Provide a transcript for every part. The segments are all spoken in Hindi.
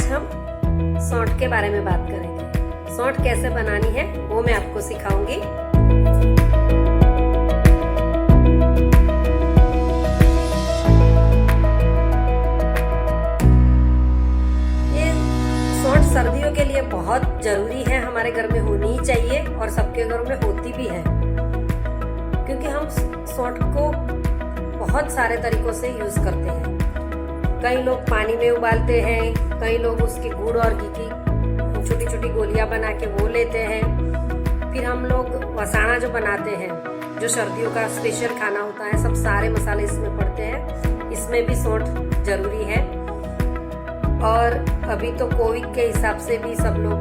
हम सौंठ के बारे में बात करेंगे। सौंठ कैसे बनानी है वो मैं आपको सिखाऊंगी। ये सौंठ सर्दियों के लिए बहुत जरूरी है, हमारे घर में होनी ही चाहिए और सबके घर में होती भी है, क्योंकि हम सौंठ को बहुत सारे तरीकों से यूज करते हैं। कई लोग पानी में उबालते हैं, कई लोग उसके गुड़ और घी की छोटी छोटी गोलियां बना के वो लेते हैं। फिर हम लोग वसाना जो बनाते हैं, जो सर्दियों का स्पेशल खाना होता है, सब सारे मसाले इसमें पड़ते हैं। इसमें भी सौंठ जरूरी है। और अभी तो कोविड के हिसाब से भी सब लोग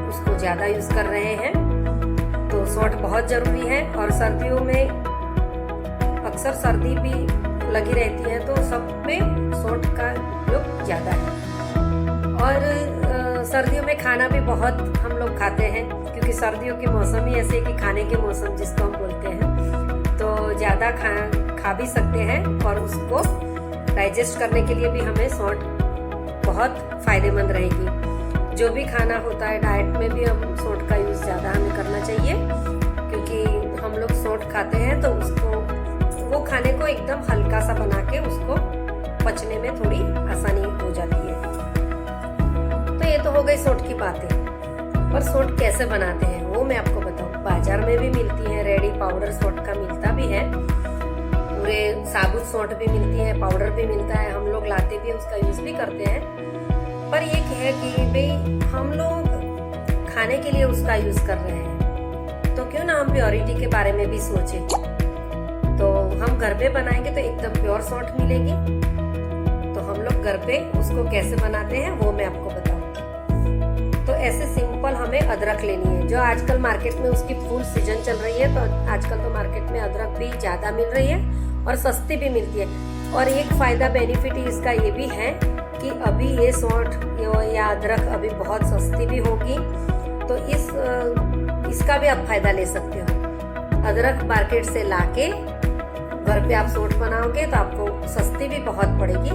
उसको ज्यादा यूज कर रहे हैं, तो सौंठ बहुत जरूरी है। और सर्दियों में अक्सर सर्दी भी लगी रहती है, तो सब में सौंठ का उपयोग ज्यादा है। और सर्दियों में खाना भी बहुत हम लोग खाते हैं, क्योंकि सर्दियों के मौसम ही ऐसे कि खाने के मौसम जिसको हम बोलते हैं, तो ज्यादा खा भी सकते हैं। और उसको डाइजेस्ट करने के लिए भी हमें सौंठ बहुत फायदेमंद रहेगी। जो भी खाना होता है डाइट में भी हम सौंठ का यूज ज्यादा हमें करना चाहिए, क्योंकि हम लोग सौंठ खाते हैं तो उसको वो खाने को एकदम हल्का सा बना के उसको पचने में थोड़ी आसानी हो जाती है। तो ये तो हो गई सौंठ की बातें। पर सौंठ कैसे बनाते हैं वो मैं आपको बताऊं। बाजार में भी मिलती है, रेडी पाउडर सौंठ का मिलता भी है, पूरे साबुत सौंठ भी मिलती है, पाउडर भी मिलता है। हम लोग लाते भी, उसका यूज भी करते हैं। पर ये है कि भाई हम लोग खाने के लिए उसका यूज कर रहे हैं, तो क्यों ना हम प्योरिटी के बारे में भी सोचें। तो हम घर पे बनाएंगे तो एकदम प्योर सौंठ मिलेगी। तो हम लोग घर पे उसको कैसे बनाते हैं वो मैं आपको बताऊं। तो ऐसे सिंपल हमें अदरक लेनी है, जो आजकल मार्केट में उसकी फुल सीजन चल रही है। तो आजकल तो मार्केट में अदरक भी ज्यादा मिल रही है और सस्ती भी मिलती है। और एक फायदा बेनिफिट इसका ये भी है कि अभी ये सौंठ या अदरक अभी बहुत सस्ती भी होगी, तो इसका भी आप फायदा ले सकते हो। अदरक मार्केट से लाके घर पे आप सौंठ बनाओगे तो आपको सस्ती भी बहुत पड़ेगी।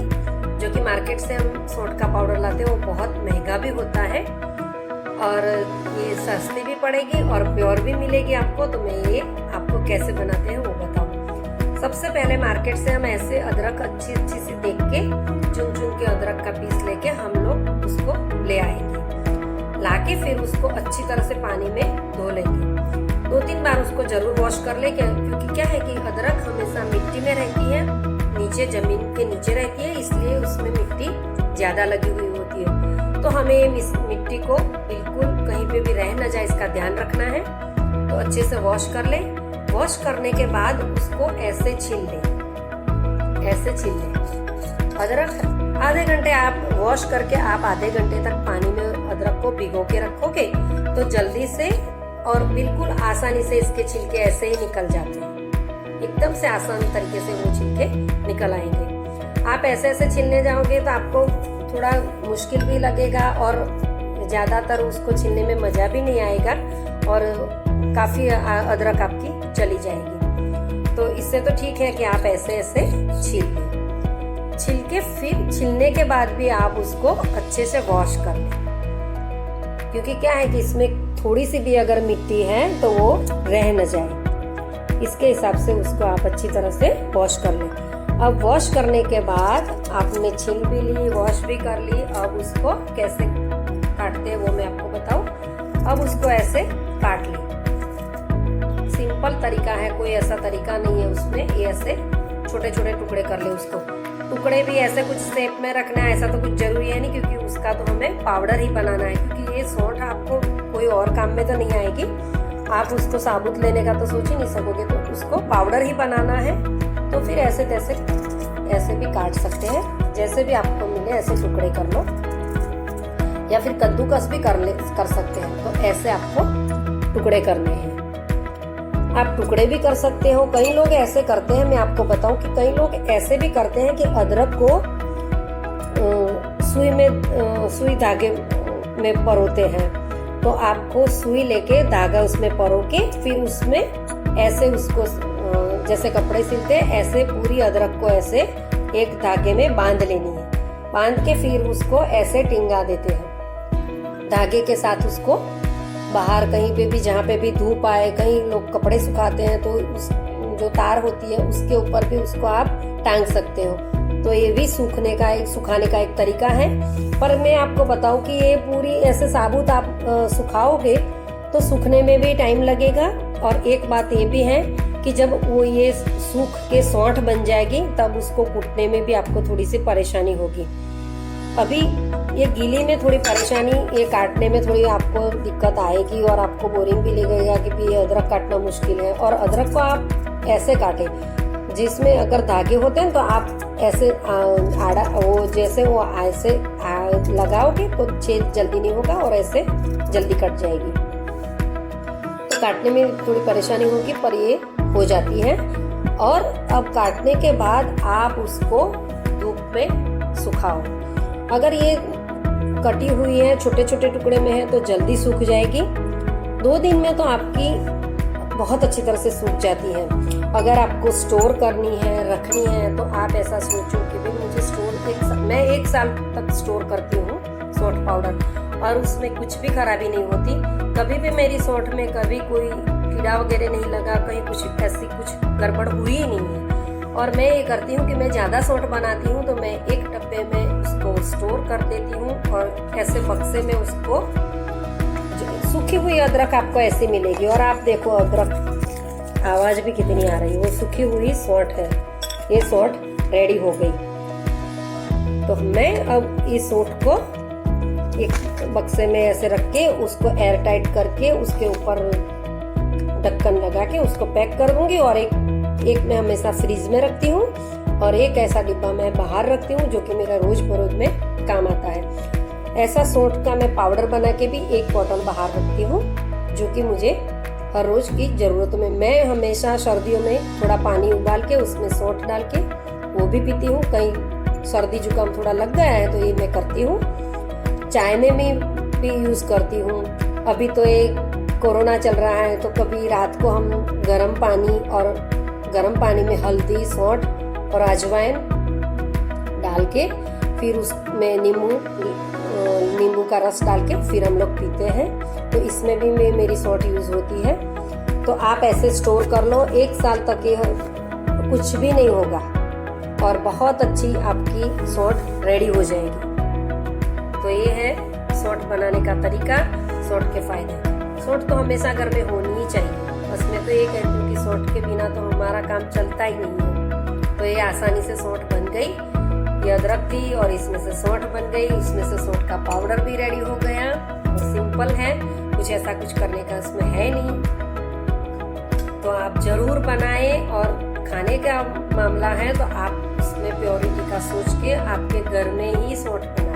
जो कि मार्केट से हम सौंठ का पाउडर लाते हैं वो बहुत महंगा भी होता है, और ये सस्ती भी पड़ेगी और प्योर भी मिलेगी आपको। तो मैं ये आपको कैसे बनाते हैं वो बताऊं। सबसे पहले मार्केट से हम ऐसे अदरक अच्छी सी देख के चुन के अदरक का पीस लेके हम लोग उसको ले आएंगे। लाके फिर उसको अच्छी तरह से पानी में धो लेंगे। 2-3 बार उसको जरूर वॉश कर ले, क्योंकि क्या है कि अदरक हमेशा मिट्टी में रहती है, नीचे जमीन के नीचे रहती है, इसलिए उसमें मिट्टी ज्यादा लगी हुई होती है। तो हमें मिट्टी को बिल्कुल कहीं पे भी रह न जाए, इसका ध्यान रखना है। तो अच्छे से वॉश कर ले। वॉश करने के बाद उसको ऐसे छील ले, ऐसे छील ले। अदरक आधे घंटे आप वॉश करके आप आधे घंटे तक पानी में अदरक को भिगो के रखोगे तो जल्दी से और बिल्कुल आसानी से इसके छिलके ऐसे ही निकल जाते हैं। एकदम से आसान तरीके से वो छिलके निकल आएंगे। आप ऐसे ऐसे छीलने जाओगे तो आपको थोड़ा मुश्किल भी लगेगा और ज्यादातर उसको छीलने में मजा भी नहीं आएगा, और काफी अदरक आपकी चली जाएगी। तो इससे तो ठीक है कि आप ऐसे ऐसे छील लें। छील के फिर छीलने के बाद भी आप उसको अच्छे से वॉश कर लें, क्योंकि क्या है कि इसमें थोड़ी सी भी अगर मिट्टी है तो वो रह न जाए। इसके हिसाब से उसको आप अच्छी तरह से वॉश कर लें। अब वॉश करने के बाद आपने छील भी ली, वॉश भी कर ली। अब उसको कैसे काटते हैं वो मैं आपको बताऊं। अब उसको ऐसे काट ले। सिंपल तरीका है, कोई ऐसा तरीका नहीं है उसमें। ये ऐसे छोटे छोटे टुकड़े कर ले उसको। टुकड़े भी ऐसे कुछ शेप में रखना है ऐसा तो कुछ जरूरी है नहीं, क्योंकि उसका तो हमें पाउडर ही बनाना है। क्योंकि ये सौंठ आपको कोई और काम में तो नहीं आएगी, आप उसको साबुत लेने का तो सोच ही नहीं सकोगे, तो उसको पाउडर ही बनाना है। तो फिर ऐसे तैसे ऐसे भी काट सकते हैं, जैसे भी आपको मिले ऐसे टुकड़े कर लो, या फिर कद्दूकस भी कर सकते हैं। तो ऐसे आपको टुकड़े करने हैं। आप टुकड़े भी कर सकते हो। कई लोग ऐसे करते हैं, मैं आपको बताऊं कि कई लोग ऐसे भी करते हैं कि अदरक को सुई धागे में परोते हैं। तो आपको सुई लेके धागा उसमें परो के फिर उसमें ऐसे उसको जैसे कपड़े सिलते हैं ऐसे पूरी अदरक को ऐसे एक धागे में बांध लेनी है। बांध के फिर उसको ऐसे टिंगा देते हैं धागे के साथ। उसको बाहर कहीं पे भी, जहाँ पे भी धूप आए, कहीं लोग कपड़े सुखाते हैं तो उस जो तार होती है उसके ऊपर भी उसको आप टांग सकते हो। तो ये भी सुखाने का एक तरीका है। पर मैं आपको बताऊं कि ये पूरी ऐसे साबुत आप सुखाओगे तो सूखने में भी टाइम लगेगा। और एक बात ये भी है कि जब वो ये सूख के सौंठ बन जाएगी तब उसको कूटने में भी आपको थोड़ी सी परेशानी होगी। अभी ये गीली में थोड़ी परेशानी, ये काटने में थोड़ी आपको दिक्कत आएगी और आपको बोरिंग भी लगेगा कि भी अदरक काटना मुश्किल है। और अदरक को आप ऐसे काटें, जिसमें अगर धागे होते हैं तो आप ऐसे आड़ा वो जैसे वो ऐसे लगाओगे तो छेद जल्दी नहीं होगा और ऐसे जल्दी कट जाएगी। तो काटने में थोड़ी परेशानी होगी पर ये हो जाती है। और अब काटने के बाद आप उसको धूप में सुखाओ। अगर ये कटी हुई है, छोटे छोटे टुकड़े में है तो जल्दी सूख जाएगी। 2 दिन में तो आपकी बहुत अच्छी तरह से सूख जाती है। अगर आपको स्टोर करनी है, रखनी है, तो आप ऐसा सोचो कि भाई मुझे मैं 1 साल तक स्टोर करती हूँ सौंठ पाउडर और उसमें कुछ भी खराबी नहीं होती। कभी भी मेरी सौंठ में कभी कोई कीड़ा वगैरह नहीं लगा, कहीं कुछ ऐसी कुछ गड़बड़ हुई ही नहीं है। और मैं ये करती हूँ कि मैं ज़्यादा सौंठ बनाती हूँ तो मैं एक डब्बे में उसको स्टोर कर देती हूँ और ऐसे बक्से में उसको, सूखी हुई अदरक आपको ऐसी मिलेगी। और आप देखो अदरक आवाज भी कितनी आ रही है, वो सूखी हुई सौंठ है। ये सौंठ रेडी हो गई। तो मैं अब इस सौंठ को एक बक्से में ऐसे रख के उसको एयर टाइट करके उसके ऊपर ढक्कन लगा के उसको पैक कर दूंगी। और एक मैं हमेशा फ्रीज में रखती हूँ और एक ऐसा डिब्बा मैं बाहर रखती हूँ जो कि मेरा रोज बरोज में काम आता है। ऐसा सौंठ का मैं पाउडर बना के भी एक बॉटल बाहर रखती हूँ जो कि मुझे हर रोज की जरूरत में। मैं हमेशा सर्दियों में थोड़ा पानी उबाल के उसमें सौंठ डाल के वो भी पीती हूँ। कहीं सर्दी जुकाम थोड़ा लग गया है तो ये मैं करती हूँ। चाय में भी यूज करती हूँ। अभी तो ये कोरोना चल रहा है तो कभी रात को हम गर्म पानी में हल्दी, सौंठ और अजवाइन डाल के फिर उसमें नींबू का रस डाल के फिर हम लोग पीते हैं। तो इसमें भी मेरी सौंठ यूज होती है। तो आप ऐसे स्टोर कर लो, 1 साल तक ये कुछ भी नहीं होगा और बहुत अच्छी आपकी सौंठ रेडी हो जाएगी। तो ये है सौंठ बनाने का तरीका, सौंठ के फायदे। सौंठ तो हमेशा घर में होनी ही चाहिए। बस मैं तो ये कहती हूँ कि सौंठ के बिना तो हमारा काम चलता ही नहीं है। तो ये आसानी से सौंठ बन गई। ये अदरक थी और इसमें से सौंठ बन गई। इसमें से सौंठ का पाउडर भी रेडी हो गया। और सिंपल है, कुछ ऐसा कुछ करने का इसमें है नहीं। तो आप जरूर बनाएं। और खाने का मामला है तो आप इसमें प्योरिटी का सोच के आपके घर में ही सौंठ बनाएं।